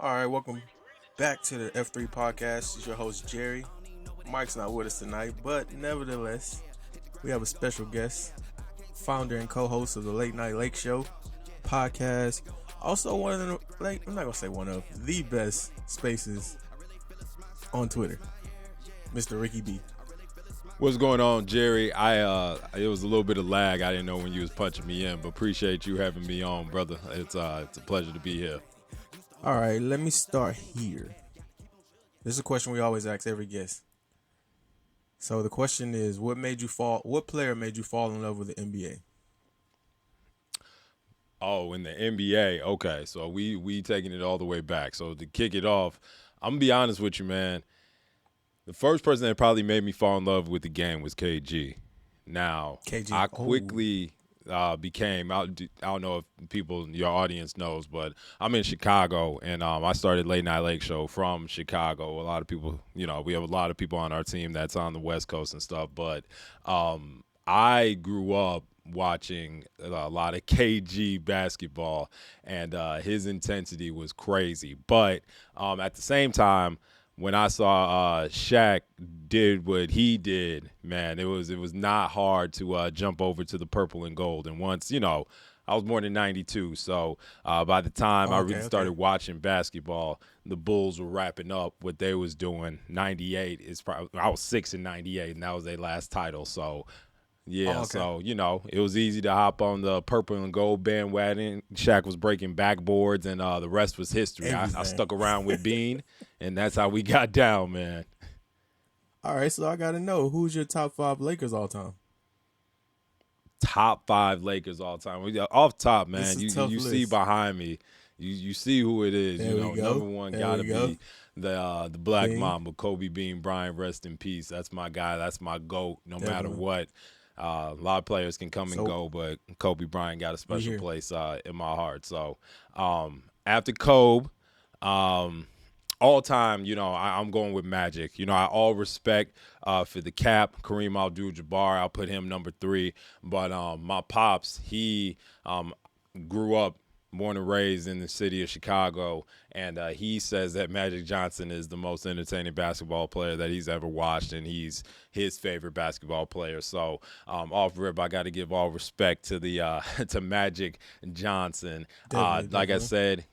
All right, welcome back to the F3 podcast. It's your host, Jerry. Mike's not with us tonight, but nevertheless, we have a special guest, founder and co host of the Late Night Lake Show podcast. Also, one of the, I'm not going to say one of the best spaces on Twitter, Mr. Ricky B. What's going on, Jerry? It was a little bit of lag. I didn't know when you was punching me in, but appreciate you having me on, brother. It's a pleasure to be here. All right, let me start here. This is a question we always ask every guest. So the question is, what player made you fall in love with the NBA? Oh, in the NBA. Okay, so we taking it all the way back. So to kick it off, I'm gonna be honest with you, man. The first person that probably made me fall in love with the game was KG. Now, KG. I quickly became, I don't know if your audience knows, but I'm in Chicago, and I started Late Night Lake Show from Chicago. A lot of people, we have a lot of people on our team that's on the West Coast and stuff, but I grew up watching a lot of KG basketball, and his intensity was crazy. But at the same time, when I saw Shaq did what he did, man, it was not hard to jump over to the purple and gold. And once, I was born in '92, so by the time I really started watching basketball, the Bulls were wrapping up what they was doing. '98 is probably I was 6 in '98, and that was their last title. So. Yeah, so, it was easy to hop on the purple and gold bandwagon. Shaq was breaking backboards, and the rest was history. I stuck around with Bean, and that's how we got down, man. All right, so I got to know, who's your top 5 Lakers all time? Top 5 Lakers all time. Off top, man, you see behind me, you see who it is. Number one got to be the Black Mamba, Kobe Bean Bryant, rest in peace. That's my guy. That's my GOAT, no matter what. A lot of players can come and go, but Kobe Bryant got a special place in my heart. So after Kobe, all time, I'm going with Magic. I all respect for the cap, Kareem Abdul-Jabbar. I'll put him number 3. But my pops, he grew up, born and raised in the city of Chicago, and he says that Magic Johnson is the most entertaining basketball player that he's ever watched, and he's his favorite basketball player. So off rip, I got to give all respect to the to Magic Johnson. Like I said,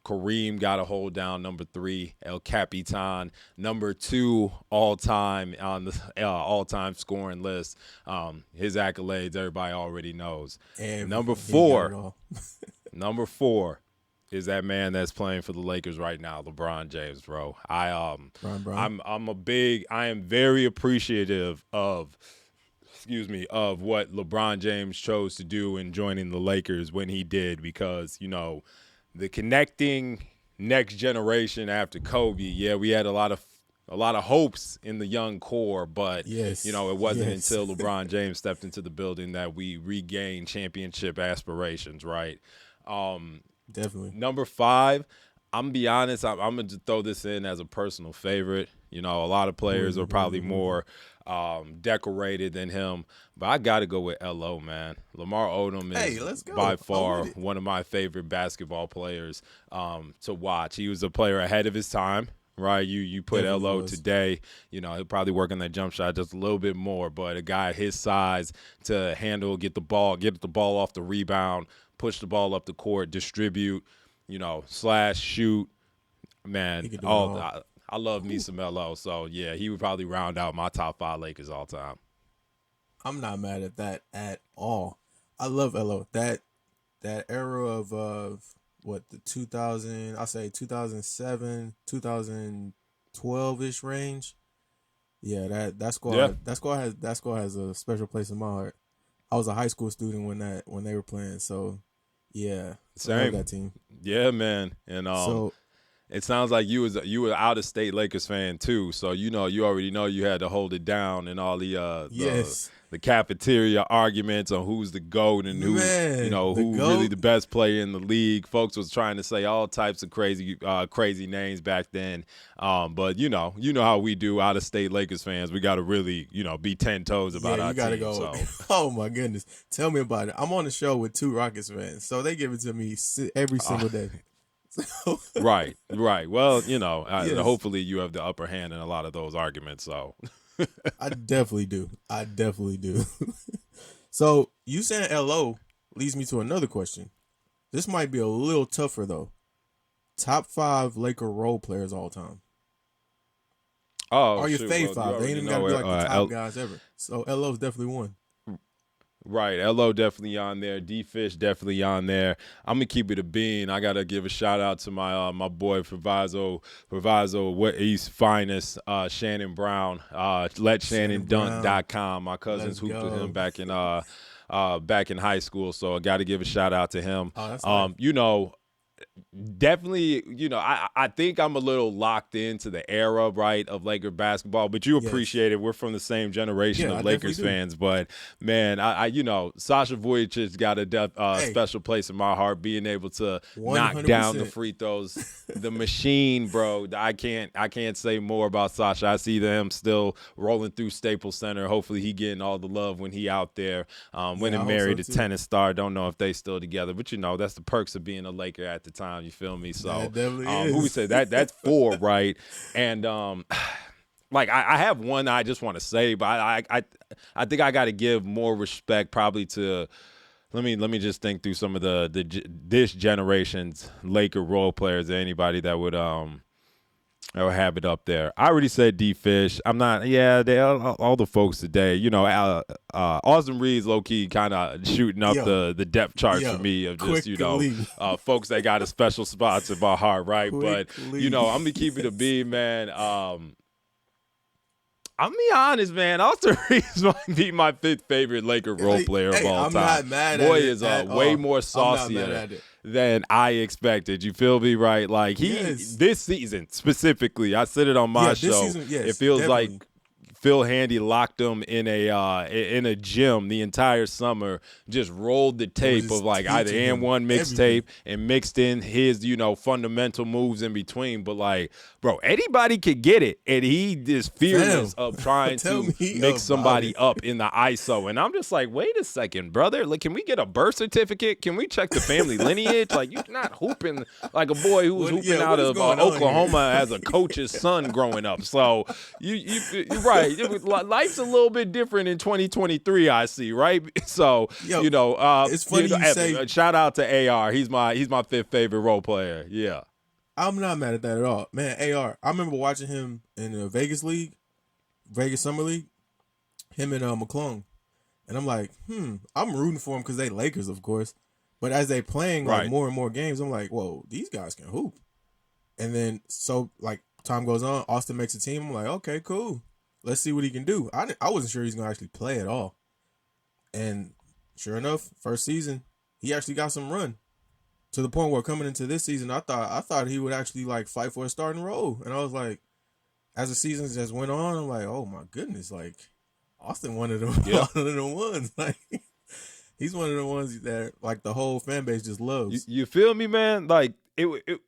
Kareem got to hold down number 3, El Capitan, number 2 all-time on the all-time scoring list. His accolades, everybody already knows. Number 4. Number 4 is that man that's playing for the Lakers right now, LeBron James, bro. I am very appreciative of what LeBron James chose to do in joining the Lakers when he did, because, the connecting next generation after Kobe, we had a lot of hopes in the young core, but it wasn't until LeBron James stepped into the building that we regained championship aspirations, right? Definitely. Number 5, I'm gonna be honest, I'm gonna just throw this in as a personal favorite. A lot of players are probably more decorated than him, but I gotta go with LO, man. Lamar Odom is by far one of my favorite basketball players to watch. He was a player ahead of his time. Right, you put LO today, he'll probably work on that jump shot just a little bit more, but a guy his size to handle, get the ball off the rebound, push the ball up the court, distribute, slash, shoot. Man, I love me some LO. So, yeah, he would probably round out my top 5 Lakers all time. I'm not mad at that at all. I love LO. That era of the 2007, 2012-ish range. Yeah, that squad has a special place in my heart. I was a high school student when they were playing, so yeah, same. I love that team. Yeah, man, and it sounds like you were out of state Lakers fan too, so you already know you had to hold it down, and all the cafeteria arguments on who's the GOAT and who really the best player in the league. Folks was trying to say all types of crazy names back then, but you know how we do out of state Lakers fans. We got to really be 10 toes about our team. Go. So. Oh my goodness, tell me about it. I'm on the show with 2 Rockets fans, so they give it to me every single day. Right. Well, Yes. hopefully you have the upper hand in a lot of those arguments. So I definitely do. So you saying LO leads me to another question. This might be a little tougher though. Top 5 Laker role players all time. oh Or your shoot, fave well you five. They ain't already even got to know be it. like the top guys ever. So LO's definitely one. Right, LO definitely on there. D Fish definitely on there. I'm gonna keep it a bean. I gotta give a shout out to my boy Proviso East finest, Shannon Brown. LetShannonDunk.com. My cousins hooped with him back in high school, so I got to give a shout out to him. Oh, that's nice. Definitely, I think I'm a little locked into the era, right, of Laker basketball, but you appreciate it. We're from the same generation of Lakers fans, but man, I Sasha Vujicic's got a special place in my heart, being able to 100%. Knock down the free throws. The machine, bro. I can't say more about Sasha. I see them still rolling through Staples Center. Hopefully he getting all the love when he out there. When he married a tennis star. Don't know if they still together, but that's the perks of being a Laker at the time. You feel me? So who we say that's 4, right? And like I have one I just want to say, but I think I got to give more respect probably to. Let me just think through some of this generation's Laker role players. Anybody that would have it up there. I already said D Fish. I'm not. Yeah, they all the folks today. Austin Reed's low key kind of shooting up the depth chart for me of just folks that got a special spots in my heart, right? But I'm gonna keep it a B, man. I'm be honest, man. Austin Reeves might be my 5th favorite Laker role player of all time. I'm not mad Boy at is it way more saucier than I expected. You feel me, right? Like this season specifically, I said it on my show. Season, it feels definitely. like Phil Handy locked him in a gym the entire summer, just rolled the tape of like either and one mixtape and mixed in his, fundamental moves in between. But like, bro, anybody could get it. And he is fearless of trying to mix somebody up in the ISO. And I'm just like, wait a second, brother. Like, can we get a birth certificate? Can we check the family lineage? Like, you're not hooping like a boy who was hooping out of Oklahoma as a coach's son growing up. So you're right. Life's a little bit different in 2023, I see, right? So, it's funny you say. Shout out to AR. He's my 5th favorite role player. Yeah. I'm not mad at that at all. Man, AR, I remember watching him in the Vegas Summer League, him and McClung. And I'm like, I'm rooting for him because they Lakers, of course. But as they playing like more and more games, I'm like, whoa, these guys can hoop. And then, so like time goes on, Austin makes a team. I'm like, okay, cool. Let's see what he can do. I wasn't sure he's going to actually play at all. And sure enough, first season, he actually got some run. To the point where coming into this season, I thought he would actually like fight for a starting role. And I was like, as the season just went on, I'm like, oh my goodness, like Austin one of them, one of them ones. Like he's one of the ones that like the whole fan base just loves. You feel me, man? Like it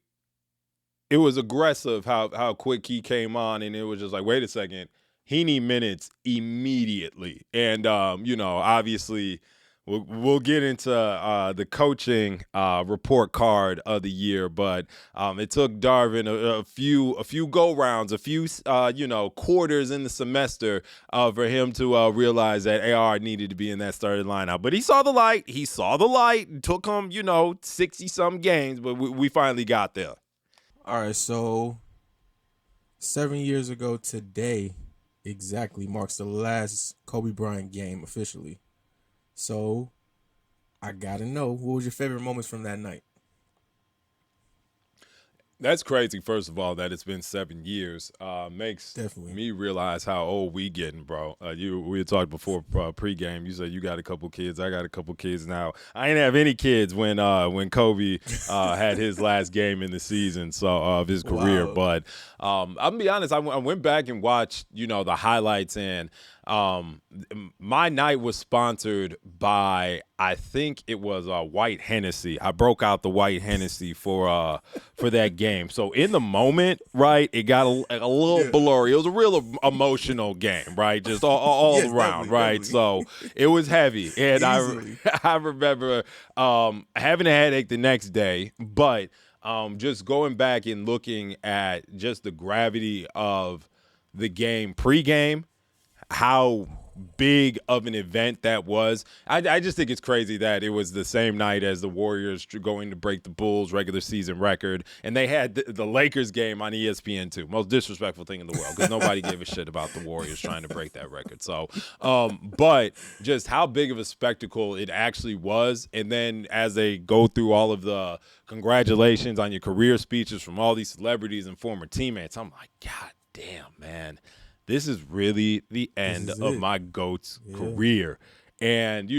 was aggressive how quick he came on, and it was just like, wait a second. He need minutes immediately. And, obviously we'll get into the coaching report card of the year, but it took Darvin a few go-rounds, a few, quarters in the semester for him to realize that AR needed to be in that starting lineup. But he saw the light. It took him, 60-some games, but we finally got there. All right, so 7 years ago today, exactly marks the last Kobe Bryant game officially. So I gotta know, what was your favorite moments from that night? That's crazy, first of all, that it's been 7 years. Makes me realize how old we getting, bro. We had talked before pregame. You said you got a couple kids. I got a couple kids now. I didn't have any kids when Kobe had his last game in the season of his career. Wow. But I'm gonna be honest, I went back and watched, the highlights, and my night was sponsored by, I think it was White Hennessy. I broke out the White Hennessy for that game. So in the moment, right, it got a little blurry. It was a real emotional game, right? Just all around, right? Definitely. So it was heavy, and I remember having a headache the next day, but just going back and looking at just the gravity of the game pregame, how big of an event that was. I just think it's crazy that it was the same night as the Warriors going to break the Bulls regular season record, and they had the Lakers game on ESPN2. Most disrespectful thing in the world, because nobody gave a shit about the Warriors trying to break that record. So, but just how big of a spectacle it actually was. And then as they go through all of the congratulations on your career speeches from all these celebrities and former teammates, I'm like, God damn, man. This is really the end of my GOAT's career. And,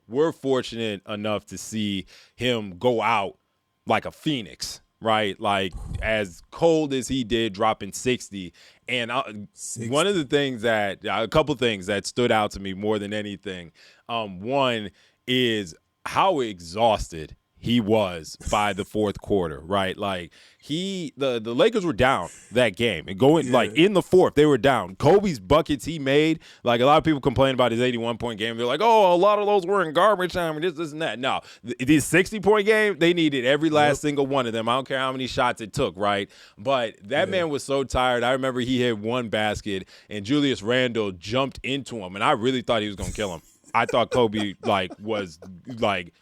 we're fortunate enough to see him go out like a phoenix, right? Like, as cold as he did, dropping 60. And 60. One of the things a couple things that stood out to me more than anything, one is how exhausted he was by the fourth quarter, right? Like the Lakers were down that game and like in the fourth, they were down. Kobe's buckets he made, like a lot of people complain about his 81-point game. They're like, oh, a lot of those were in garbage time and this and that. No, these 60-point game, they needed every last single one of them. I don't care how many shots it took, right? But that man was so tired. I remember he hit one basket and Julius Randle jumped into him, and I really thought he was going to kill him. I thought Kobe was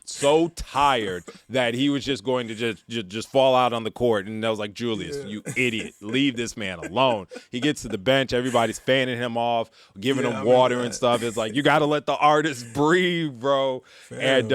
so tired that he was just going to just fall out on the court, and I was like, Julius, you idiot, leave this man alone. He gets to the bench, everybody's fanning him off, giving him water and stuff. It's like, you got to let the artist breathe, bro. And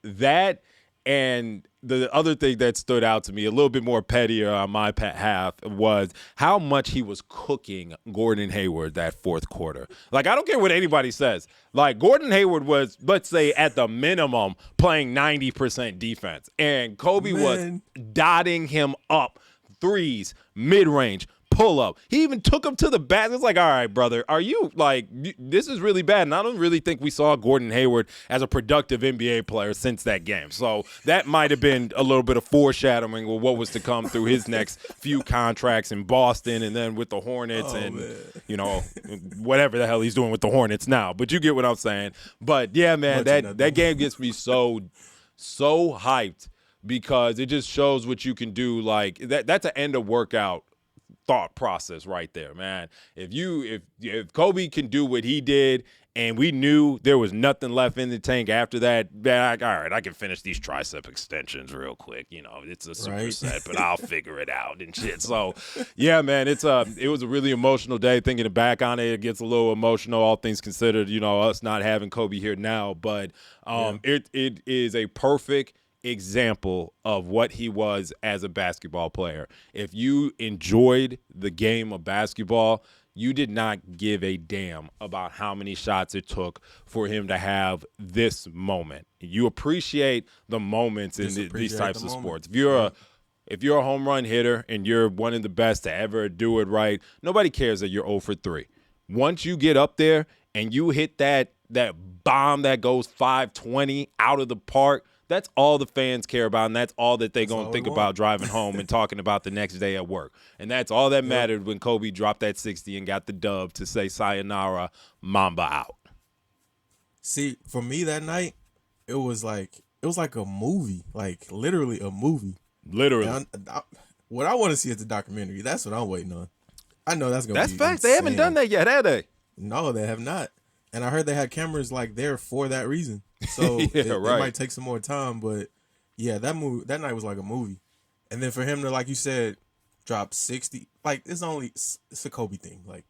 that and the other thing that stood out to me, a little bit more pettier on my half, was how much he was cooking Gordon Hayward that fourth quarter. Like, I don't care what anybody says. Like, Gordon Hayward was, let's say, at the minimum, playing 90% defense. And Kobe was dotting him up, threes, mid-range, pull-up. He even took him to the basket. It's like, all right, brother, are you, like, this is really bad. And I don't really think we saw Gordon Hayward as a productive NBA player since that game. So that might have been a little bit of foreshadowing with what was to come through his next few contracts in Boston and then with the Hornets whatever the hell he's doing with the Hornets now. But you get what I'm saying. But, yeah, man, that game gets me so hyped because it just shows what you can do. Like, that's an end of workout thought process right there, man. If Kobe can do what he did and we knew there was nothing left in the tank after that, all right, I can finish these tricep extensions real quick. It's a superset, but I'll figure it out and shit. So, yeah, man, it was a really emotional day. Thinking back on it, it gets a little emotional, all things considered, us not having Kobe here now. But it is a perfect example of what he was as a basketball player. If you enjoyed the game of basketball, you did not give a damn about how many shots it took for him to have this moment. You appreciate the moments in these types of sports. If you're a home run hitter and you're one of the best to ever do it right, nobody cares that you're 0 for 3. Once you get up there and you hit that bomb that goes 520 out of the park, that's all the fans care about, and that's all that they're going to think about driving home and talking about the next day at work. And that's all that mattered when Kobe dropped that 60 and got the dub to say sayonara, Mamba out. See, for me that night, it was like a movie, like literally a movie. Literally. What I want to see is the documentary. That's what I'm waiting on. I know that's going to be facts. Insane. They haven't done that yet, have they? No, they have not. And I heard they had cameras like there for that reason. So it might take some more time, but yeah, that night was like a movie. And then for him to, like you said, drop 60, like it's a Kobe thing. Like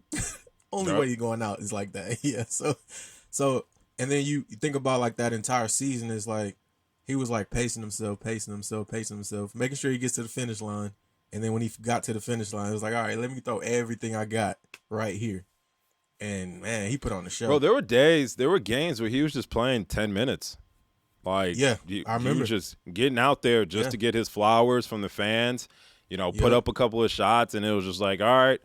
only way you're going out is like that. Yeah. So and then you think about like that entire season is like he was like pacing himself, making sure he gets to the finish line. And then when he got to the finish line, it was like, all right, let me throw everything I got right here. And, man, he put on the show. Bro, there were games where he was just playing 10 minutes. Like, I remember. He was just getting out there just to get his flowers from the fans, put up a couple of shots, and it was just like, all right,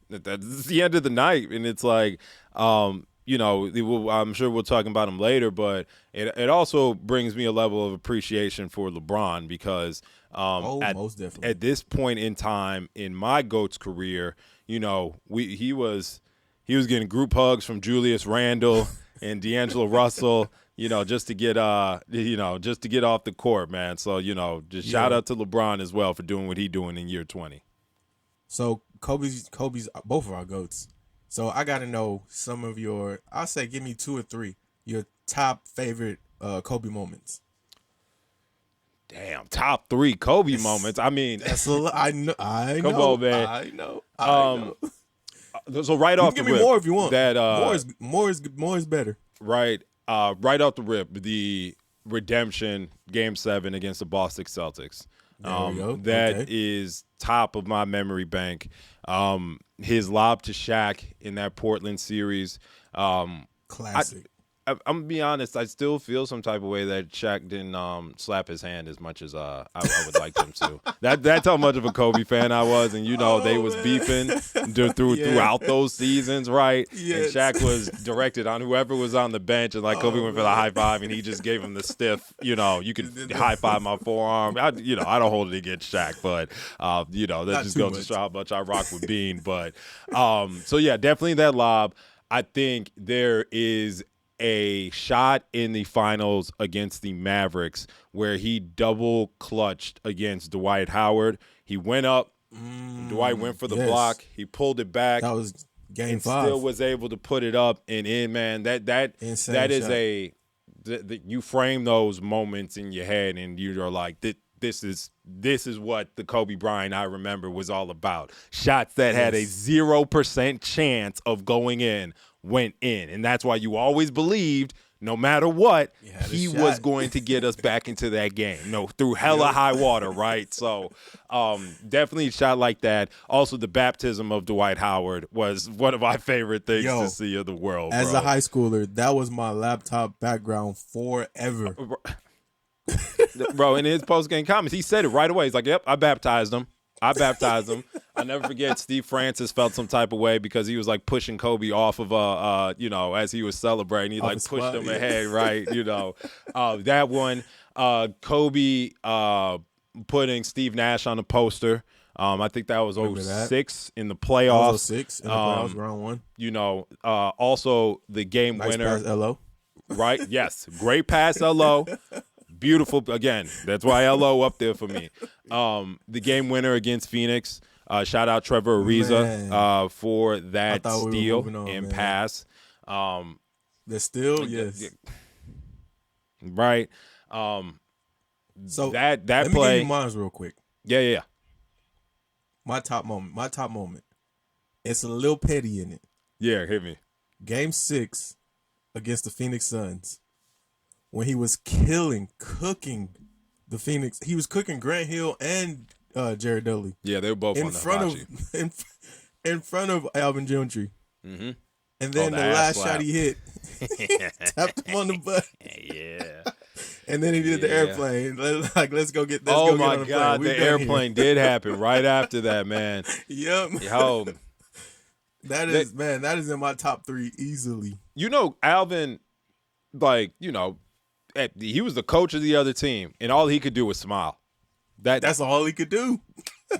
that's the end of the night. And it's like, I'm sure we'll talk about him later, but it also brings me a level of appreciation for LeBron because most definitely. At this point in time in my GOAT's career, he was getting group hugs from Julius Randle and D'Angelo Russell. just to get just to get off the court, man. So, just shout out to LeBron as well for doing what he doing in year 20. So Kobe's both of our GOATs. So I got to know some of I'll say give me 2 or 3, your top favorite Kobe moments. Damn, top 3 Kobe moments. I mean, that's a lot. I know. Come on, man. I know. So right off the rip, give me more if you want. That more is better. Right, right off the rip, the redemption Game 7 against the Boston Celtics. That is top of my memory bank. His lob to Shaq in that Portland series. Classic. I'm gonna be honest. I still feel some type of way that Shaq didn't slap his hand as much as I would like him to. That's how much of a Kobe fan I was, and they was beefing throughout those seasons, right? Yes. And Shaq was directed on whoever was on the bench, and Kobe went for the high five, and he just gave him the stiff. You can high five my forearm. I don't hold it against Shaq, but that just goes to show how much I rock with Bean. But so yeah, definitely that lob. I think there is a shot in the finals against the Mavericks where he double clutched against Dwight Howard. He went up, Dwight went for the block, he pulled it back. That was game 5. Still was able to put it up and in, man. That is you frame those moments in your head and you're like, this is what the Kobe Bryant I remember was all about. Shots that had a 0% chance of going in went in. And that's why you always believed, no matter what, he was going to get us back into that game. Through hella high water, right? So definitely a shot like that. Also, the baptism of Dwight Howard was one of my favorite things to see in the world. As a high schooler, that was my laptop background forever. Bro, in his post-game comments, he said it right away. He's like, yep, I baptized him. I'll never forget Steve Francis felt some type of way because he was pushing Kobe off of as he was celebrating. He pushed him ahead, right? That one. Kobe putting Steve Nash on the poster. I think that was 06 in the playoffs. That was 06 in the playoffs, round 1. Also the game winner. Pass, LO. Right? Yes. Great pass, LO. Beautiful. Again, that's why LO up there for me. The game winner against Phoenix. Shout out Trevor Ariza for that steal and pass. The steal, yes. Right. So that let play. me give you mine real quick. Yeah. My top moment. It's a little petty in it. Yeah, hit me. Game 6 against the Phoenix Suns. When he was cooking the Phoenix. He was cooking Grant Hill and Jared Dudley. Yeah, they were both in on the front in front of Alvin Gentry. Mm-hmm. And then the last shot he hit, tapped him on the butt. Yeah. And then he did the airplane. Let's go get this. Oh, my God. The airplane did happen right after that, man. Yep. Yo. That is in my top 3 easily. Alvin, he was the coach of the other team, and all he could do was smile. That's all he could do.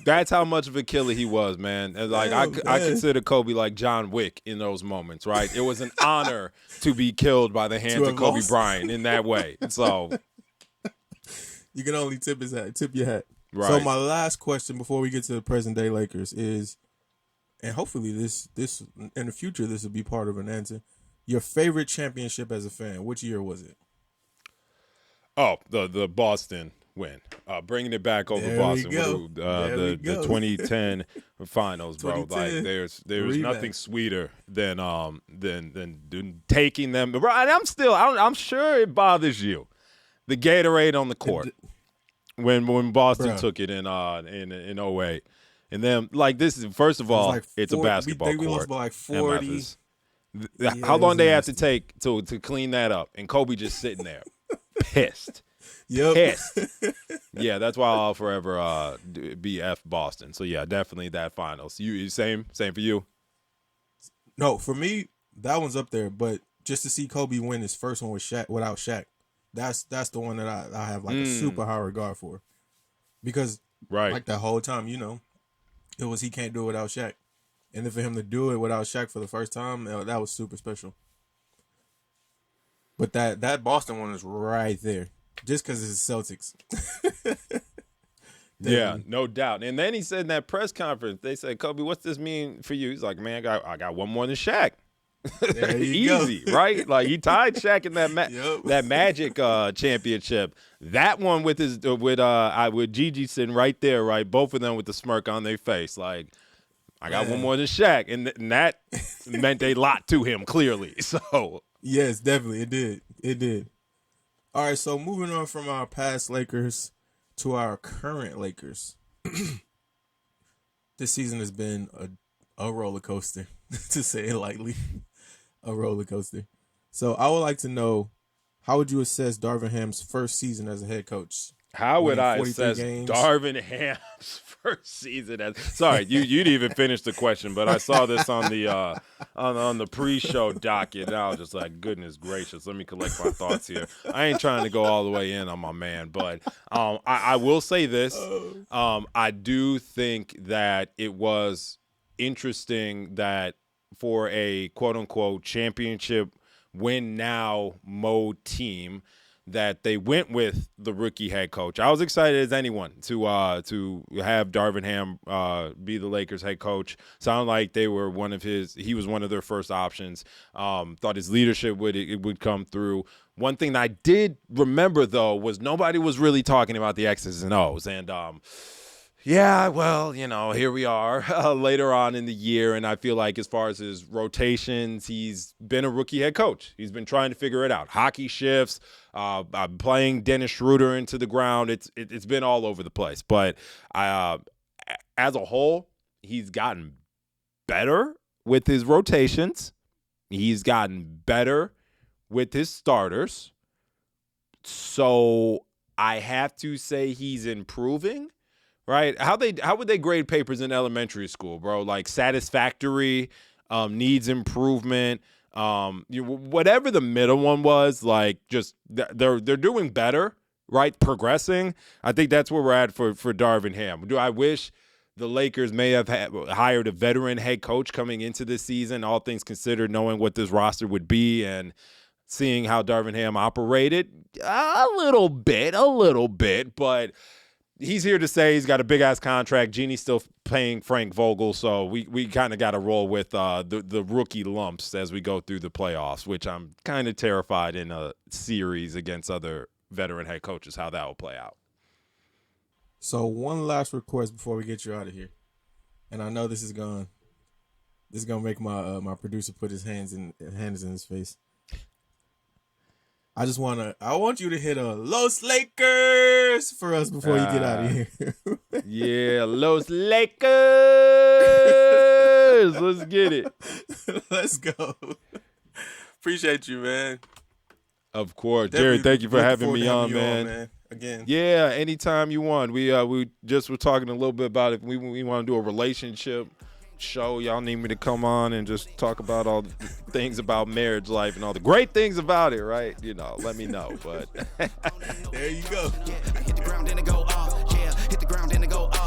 That's how much of a killer he was, man. And I consider Kobe like John Wick in those moments, right? It was an honor to be killed by the hands of Kobe Bryant in that way. So you can only tip your hat. Right. So my last question before we get to the present day Lakers is, and hopefully this in the future this will be part of an answer. Your favorite championship as a fan? Which year was it? Oh, the Boston win, bringing it back over there Boston. The 2010 finals, bro. 2010. There's nothing sweeter than taking them. And I'm sure it bothers you. The Gatorade on the court when Boston took it in 08. And then this is first of all, it's a basketball court. We lost by 40. How long they have to take to clean that up? And Kobe just sitting there, pissed. Yep. Pissed. Yeah, that's why I'll forever be F Boston. So yeah, definitely that finals. You same for you? No, for me, that one's up there. But just to see Kobe win his first one without Shaq, that's the one that I have a super high regard for. Because that whole time, it was he can't do it without Shaq. And then for him to do it without Shaq for the first time, that was super special. But that Boston one is right there, just because it's Celtics. Yeah, no doubt. And then he said in that press conference, they said, Kobe, what's this mean for you? He's like, man, I got one more than Shaq. Easy, right? Like he tied Shaq in that Magic championship. That one with Gigi sitting right there, right? Both of them with the smirk on their face, like I got one more than Shaq, and that meant a lot to him clearly. So yes, definitely it did. All right, so moving on from our past Lakers to our current Lakers. This season has been a roller coaster, to say it lightly. A roller coaster. So I would like to know, how would you assess Darvin Ham's first season as a head coach? How would I assess Darvin Ham's first season? Sorry, you didn't even finish the question, but I saw this on the pre-show docket, and I was just like, goodness gracious, let me collect my thoughts here. I ain't trying to go all the way in on my man, but I will say this. I do think that it was interesting that for a quote-unquote championship win-now mode team, that they went with the rookie head coach. I was excited as anyone to have Darvin Ham be the Lakers head coach. Sounded like he was one of their first options. Thought his leadership would come through. One thing that I did remember though was nobody was really talking about the X's and O's, and yeah, well, here we are later on in the year, and I feel like as far as his rotations, he's been a rookie head coach. He's been trying to figure it out. Hockey shifts, playing Dennis Schroeder into the ground. It's been all over the place. But as a whole, he's gotten better with his rotations. He's gotten better with his starters. So I have to say he's improving. Right? How would they grade papers in elementary school, bro? Like satisfactory, needs improvement, whatever the middle one was. Like just they're doing better, right? Progressing. I think that's where we're at for Darvin Ham. Do I wish the Lakers may have hired a veteran head coach coming into this season? All things considered, knowing what this roster would be and seeing how Darvin Ham operated, a little bit, but. He's here to say he's got a big-ass contract. Genie's still paying Frank Vogel, so we kind of got to roll with the rookie lumps as we go through the playoffs, which I'm kind of terrified in a series against other veteran head coaches how that will play out. So one last request before we get you out of here, and I know this is gonna make my producer put his hands in his face. I want you to hit a Los Lakers for us before you get out of here. Yeah, Los Lakers. Let's get it. Let's go. Appreciate you, man. Of course. Definitely, Jerry, thank you for having me on, man. Again. Yeah, anytime you want. We just were talking a little bit about it. We want to do a relationship show. Y'all need me to come on and just talk about all the things about marriage life and all the great things about it, right? Let me know. But there you go. Yeah, hit the ground and it go off. Yeah, hit the ground and it go off.